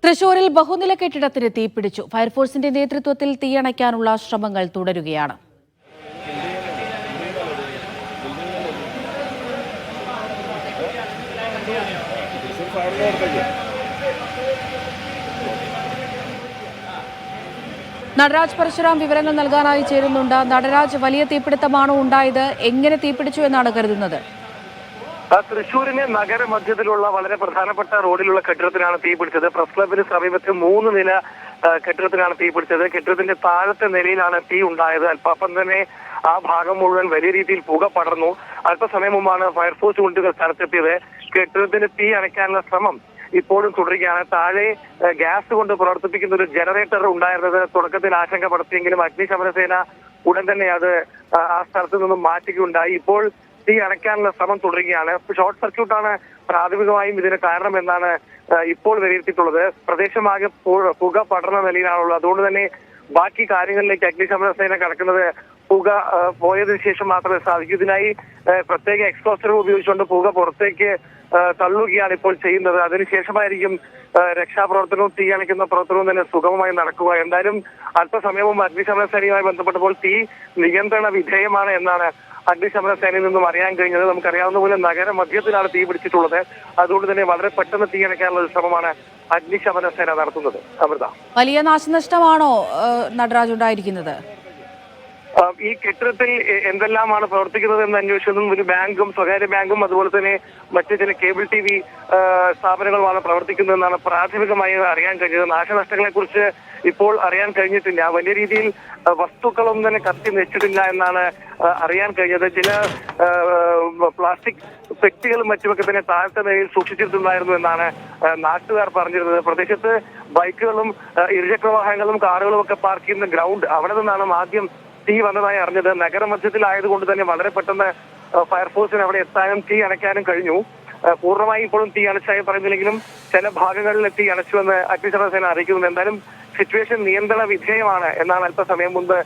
തൃശൂരിൽ ബഹുനില കെട്ടിടത്തിന് തീപിടിച്ചു. ഫയർഫോഴ്സിന്റെ നേതൃത്വത്തിൽ തീയണയ്ക്കാനുള്ള ശ്രമങ്ങൾ തുടരുകയാണ്. നടരാജ് പരശുറാം വിവരങ്ങൾ നൽകാനായി ചേരുന്നുണ്ട്. നടരാജ്, വലിയ തീപിടുത്തമാണോ ഉണ്ടായത്? എങ്ങനെ തീപിടിച്ചു എന്നാണ് കരുതുന്നത്? തൃശ്ശൂരിന് നഗരമധ്യത്തിലുള്ള വളരെ പ്രധാനപ്പെട്ട റോഡിലുള്ള കെട്ടിടത്തിനാണ് തീപിടിച്ചത്. പ്രസ് ക്ലബിന് സമീപത്ത് 3 നില കെട്ടിടത്തിനാണ് തീപിടിച്ചത്. കെട്ടിടത്തിന്റെ താഴത്തെ നിലയിലാണ് തീ ഉണ്ടായത്. അല്പം തന്നെ ആ ഭാഗം മുഴുവൻ വലിയ രീതിയിൽ പുക പടർന്നു. അല്പസമയം മുമ്പാണ് ഫയർഫോഴ്സ് യൂണിറ്റുകൾ സ്ഥലത്തെത്തിയത്. കെട്ടിടത്തിന് തീ അണയ്ക്കാനുള്ള ശ്രമം ഇപ്പോഴും തുടരുകയാണ്. താഴെ ഗ്യാസ് കൊണ്ട് പ്രവർത്തിപ്പിക്കുന്ന ഒരു ജനറേറ്റർ ഉണ്ടായിരുന്നത് തുടക്കത്തിൽ ആശങ്ക പടർത്തിയെങ്കിലും അഗ്നിശമന സേന ഉടൻ തന്നെ അത് ആ സ്ഥലത്ത് നിന്നും മാറ്റുകയുണ്ടായി. ഇപ്പോൾ തീ അണയ്ക്കാനുള്ള ശ്രമം തുടരുകയാണ്. ഷോർട്ട് സർക്യൂട്ടാണ് പ്രാഥമികമായും ഇതിന് കാരണമെന്നാണ് ഇപ്പോൾ വിലയിരുത്തിയിട്ടുള്ളത്. പ്രദേശമാകെ പുക പടർന്ന നിലയിലാണുള്ളത്. അതുകൊണ്ട് തന്നെ ബാക്കി കാര്യങ്ങളിലേക്ക് അഗ്നിശമന സേന കടക്കുന്നത് പുക പോയതിനു ശേഷം മാത്രമേ സാധിക്കൂ. ഇതിനായി പ്രത്യേക എക്സ്പോസ്റ്റർ ഉപയോഗിച്ചുകൊണ്ട് പുക പുറത്തേക്ക് തള്ളുകയാണ് ഇപ്പോൾ ചെയ്യുന്നത്. അതിനുശേഷമായിരിക്കും രക്ഷാപ്രവർത്തനവും തീ അണയ്ക്കുന്ന പ്രവർത്തനവും തന്നെ സുഗമമായി നടക്കുക. എന്തായാലും അല്പസമയവും അഗ്നിശമന സേനയുമായി ബന്ധപ്പെട്ടപ്പോൾ തീ നിയന്ത്രണ വിധേയമാണ് എന്നാണ് അഗ്നിശമന സേനയിൽ നിന്നും അറിയാൻ കഴിഞ്ഞത്. നമുക്കറിയാവുന്ന പോലെ നഗരമധ്യത്തിലാണ് തീ പിടിച്ചിട്ടുള്ളത്. അതുകൊണ്ട് തന്നെ വളരെ പെട്ടെന്ന് തീ അണയ്ക്കാനുള്ള ഒരു ശ്രമമാണ് അഗ്നിശമന സേന നടത്തുന്നത്. അമൃത, വലിയ നാശനഷ്ടമാണോ നടരാജ് ഉണ്ടായിരിക്കുന്നത്? ഈ കെട്ടിടത്തിൽ എന്തെല്ലാമാണ് പ്രവർത്തിക്കുന്നത് എന്ന് അന്വേഷിച്ചതും ഒരു ബാങ്കും സ്വകാര്യ ബാങ്കും അതുപോലെ തന്നെ മറ്റു ചില കേബിൾ TV സ്ഥാപനങ്ങളുമാണ് പ്രവർത്തിക്കുന്നതെന്നാണ് പ്രാഥമികമായി അറിയാൻ കഴിഞ്ഞത്. നാശനഷ്ടങ്ങളെ കുറിച്ച് ഇപ്പോൾ അറിയാൻ കഴിഞ്ഞിട്ടില്ല. വലിയ രീതിയിൽ വസ്തുക്കളൊന്നും തന്നെ കത്തി നശിച്ചിട്ടില്ല എന്നാണ് അറിയാൻ കഴിഞ്ഞത്. ചില പ്ലാസ്റ്റിക് പെട്ടികളും മറ്റുമൊക്കെ തന്നെ താഴത്തെ നിലയിൽ സൂക്ഷിച്ചിട്ടുണ്ടായിരുന്നു എന്നാണ് നാട്ടുകാർ പറഞ്ഞിരുന്നത്. പ്രദേശത്ത് ബൈക്കുകളും ഇരുചക്ര വാഹനങ്ങളും കാറുകളും ഒക്കെ പാർക്ക് ചെയ്യുന്ന ഗ്രൗണ്ട്, അവിടെ നിന്നാണ് ആദ്യം തീ വന്നതായി അറിഞ്ഞത്. നഗരമധ്യത്തിലായതുകൊണ്ട് തന്നെ വളരെ പെട്ടെന്ന് ഫയർഫോഴ്സിന് അവിടെ എത്താനും തീ അണയ്ക്കാനും കഴിഞ്ഞു. പൂർണ്ണമായും ഇപ്പോഴും തീ അണച്ചായി പറയുന്നില്ലെങ്കിലും ചില ഭാഗങ്ങളിൽ തീ അണച്ചുവെന്ന് അഗ്നിശമന സേന അറിയിക്കുന്നുണ്ട്. എന്തായാലും സിറ്റുവേഷൻ നിയന്ത്രണ വിധേയമാണ് എന്നാണ് അല്പസമയം മുമ്പ്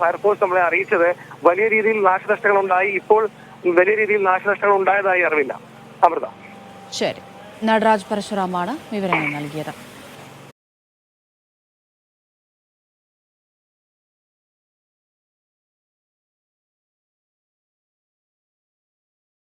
ഫയർഫോഴ്സ് നമ്മളെ അറിയിച്ചത്. വലിയ രീതിയിൽ നാശനഷ്ടങ്ങൾ ഉണ്ടായി. ഇപ്പോൾ വലിയ രീതിയിൽ നാശനഷ്ടങ്ങൾ ഉണ്ടായതായി അറിവില്ല. അമൃത. ശരി, നടരാജ് പരശുറാമാണ് വിവരങ്ങൾ നൽകിയത്.